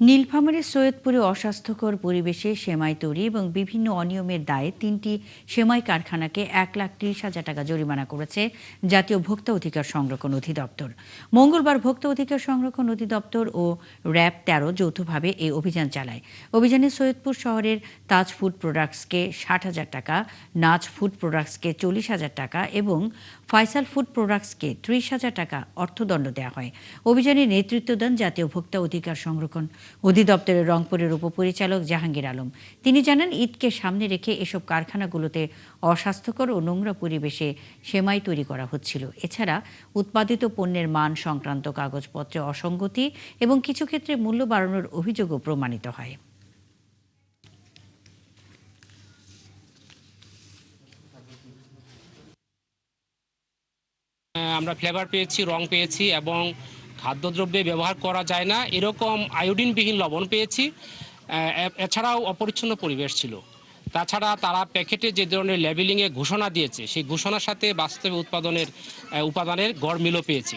নীলফামারীর সৈয়দপুরে অস্বাস্থ্যকর পরিবেশে সেমাই তৈরি এবং বিভিন্ন অনিয়মের দায়ে ৩টি সেমাই কারখানাকে ১,৩০,০০০ টাকা জরিমানা করেছে জাতীয় ভোক্তা অধিকার সংরক্ষণ অধিদপ্তর। মঙ্গলবার ভোক্তা অধিকার সংরক্ষণ অধিদপ্তর ও র্যাব ১৩ যৌথভাবে এই অভিযান চালায়। অভিযানে সৈয়দপুর শহরের তাজ ফুড প্রোডাক্টসকে ৬০,০০০ টাকা, নাজ ফুড প্রোডাক্টসকে ৪০,০০০ টাকা এবং ফয়সাল ফুড প্রোডাক্টসকে ৩০,০০০ টাকা অর্থদণ্ড দেওয়া হয়। অভিযানে নেতৃত্ব দেন জাতীয় ভোক্তা অধিকার সংরক্ষণ অধিদপ্তরের রংপুরের উপপরিচালক জাহাঙ্গীর আলম। তিনি জানান, ঈদকে সামনে রেখে এসব কারখানাগুলোতে অস্বাস্থ্যকর ও নোংরা পরিবেশে সেমাই তৈরি করা হচ্ছিল। এছাড়া উৎপাদিত পণ্যের মান সংক্রান্ত কাগজপত্রে অসঙ্গতি এবং কিছু ক্ষেত্রে মূল্য বাড়ানোর অভিযোগও প্রমাণিত হয়। আমরা ফ্লেভার পেয়েছি, রং পেয়েছি এবং খাদ্যদ্রব্যে ব্যবহার করা যায় না এরকম আয়োডিনবিহীন লবণ পেয়েছি। এছাড়াও অপরিচ্ছন্ন পরিবেশ ছিল। তাছাড়া তারা প্যাকেটে যে ধরনের লেবেলিংয়ে ঘোষণা দিয়েছে সেই ঘোষণার সাথে বাস্তবে উপাদানের গড় মিলও পেয়েছি।